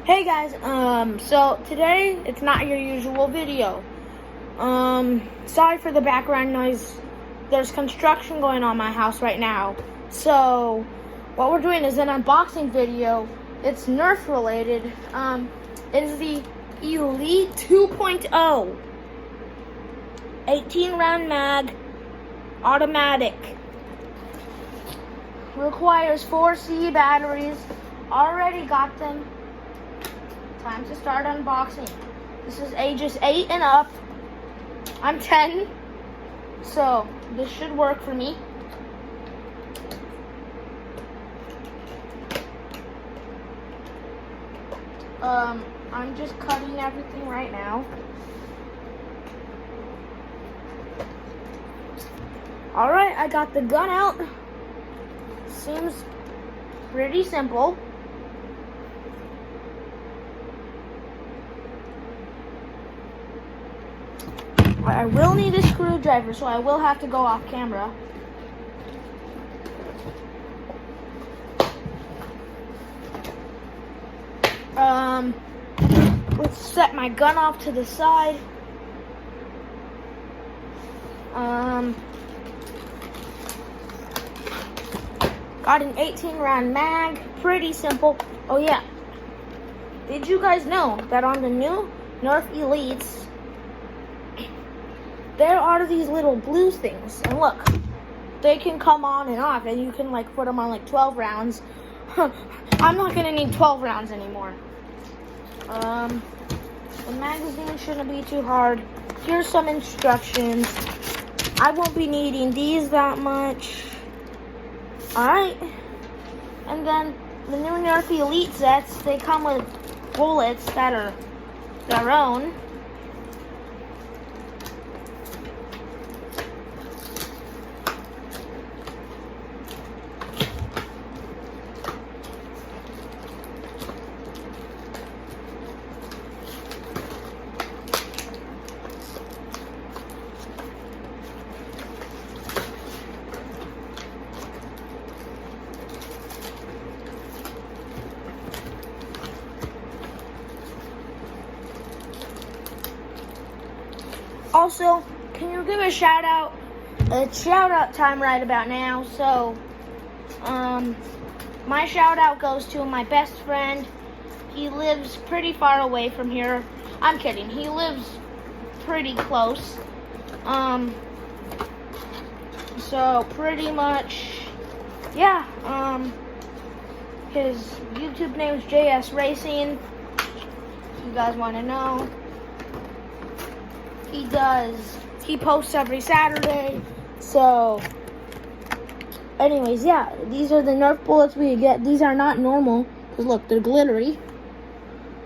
Hey guys, so today it's not your usual video. Sorry for the background noise. There's construction going on in my house right now. So, what we're doing is an unboxing video. It's Nerf related. It is the Elite 2.0. 18 round mag, automatic. Requires 4C batteries. Already got them. Time to start unboxing. This is ages 8 and up. I'm 10, so this should work for me. I'm just cutting everything right now. Alright, I got the gun out. Seems pretty simple. I will need a screwdriver, so I will have to go off camera. Let's set my gun off to the side. Got an 18 round mag, pretty simple. Oh yeah, did you guys know that on the new Nerf Elites, there are these little blue things, and look, they can come on and off, and you can like put them on like 12 rounds. I'm not gonna need 12 rounds anymore. The magazine shouldn't be too hard. Here's some instructions. I won't be needing these that much. Alright, and then the new Nerf Elite sets, they come with bullets that are their own. Also, can you give a shout out? It's shout out time right about now. So, my shout out goes to my best friend. He lives pretty far away from here. I'm kidding. He lives pretty close. So pretty much, yeah. His YouTube name is JS Racing. If you guys want to know. He posts every Saturday. So, anyways, yeah, these are the Nerf bullets we get. These are not normal, because look, they're glittery.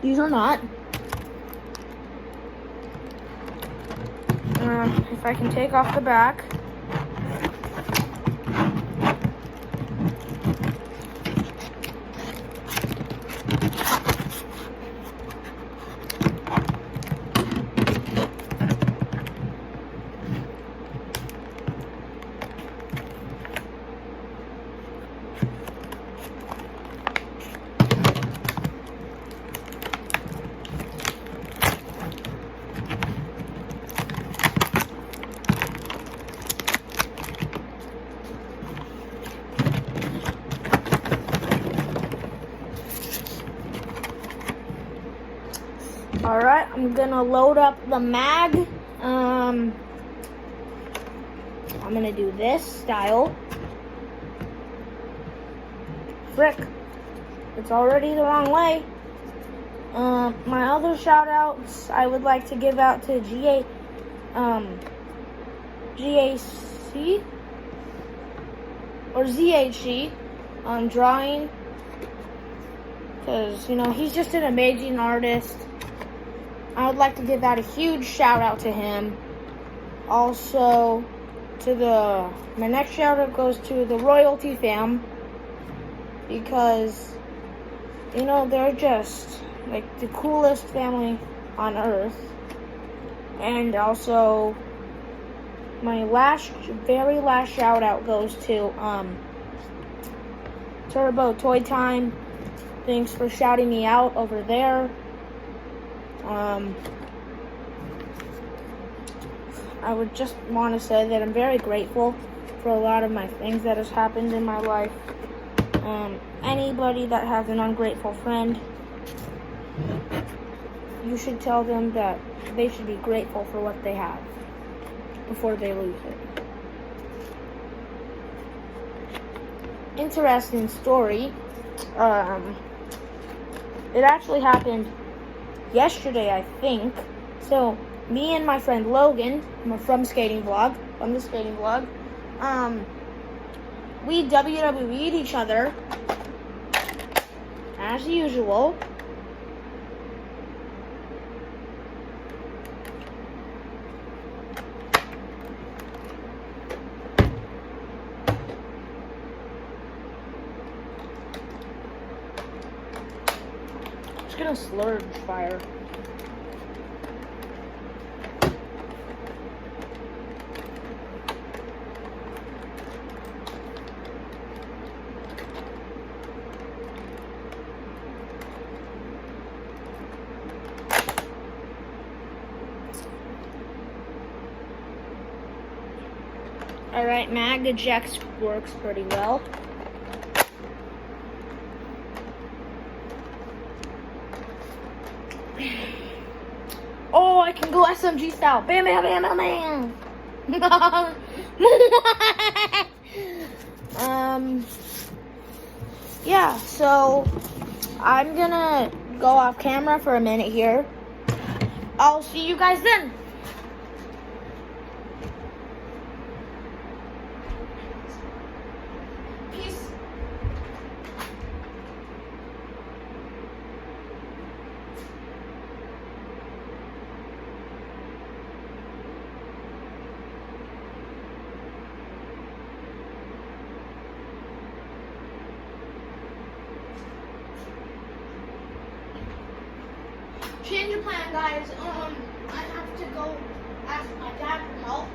These are not. If I can take off the back. Alright, I'm gonna load up the mag. I'm gonna do this style. Frick, it's already the wrong way. My other shout outs I would like to give out to GAC or ZHC on drawing, because, you know, he's just an amazing artist. I would like to give out a huge shout out to him. Also, my next shout out goes to the Royalty fam, because, you know, they're just like the coolest family on earth. And also, my very last shout out goes to Turbo Toy Time. Thanks for shouting me out over there. I would just want to say that I'm very grateful for a lot of my things that has happened in my life. Anybody that has an ungrateful friend, you should tell them that they should be grateful for what they have before they lose it. Interesting story. It actually happened yesterday, I think. So, me and my friend Logan, from the skating vlog, we WWE'd each other, as usual. Just gonna slurge fire. Alright, mag ejects works pretty well. Oh, I can go SMG style. Bam, bam, bam, bam, bam. Yeah, so I'm gonna go off camera for a minute here. I'll see you guys then. Peace. Change your plan, guys. I have to go ask my dad for help.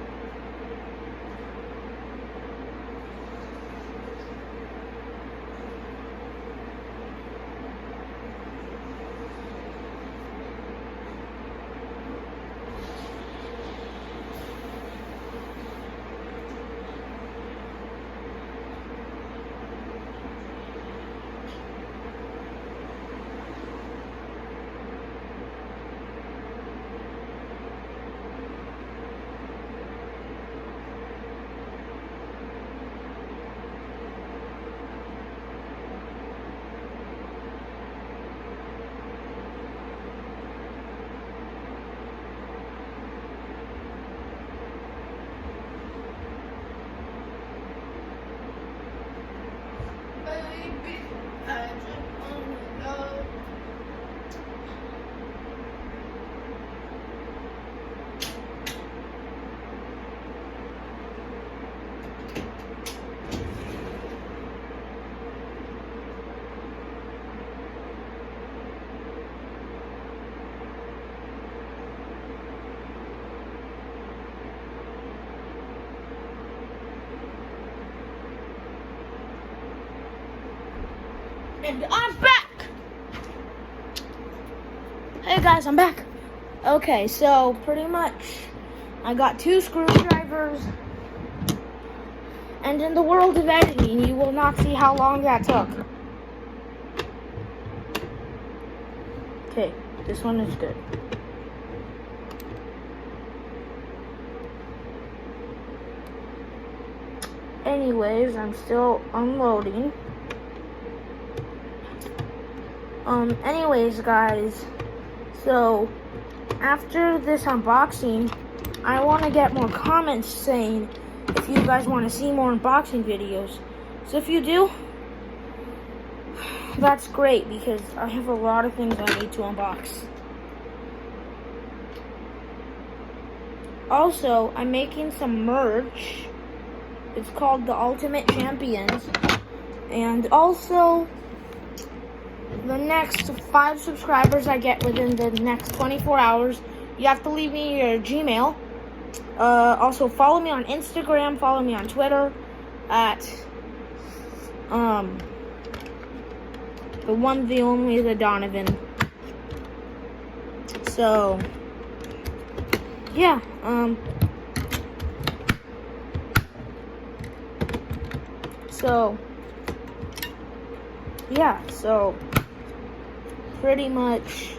And I'm back! Hey guys, I'm back. Okay, so pretty much I got 2 screwdrivers. And in the world of editing, you will not see how long that took. Okay, this one is good. Anyways, I'm still unloading. Anyways, guys, so after this unboxing, I want to get more comments saying if you guys want to see more unboxing videos. So if you do, that's great because I have a lot of things I need to unbox. Also, I'm making some merch. It's called the Ultimate Champions. And also, the next 5 subscribers I get within the next 24 hours, you have to leave me your Gmail. Also, follow me on Instagram, follow me on Twitter at The one, the only, the Donovan. So, yeah, so pretty much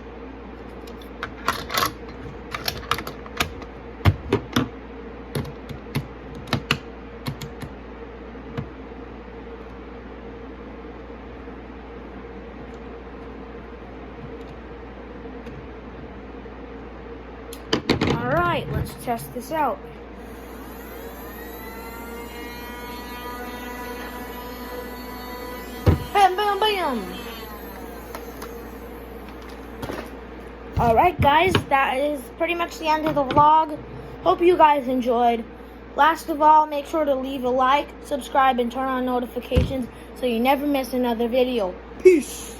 all right, let's test this out. Bam, bam, bam. Alright guys, that is pretty much the end of the vlog. Hope you guys enjoyed. Last of all, make sure to leave a like, subscribe, and turn on notifications so you never miss another video. Peace!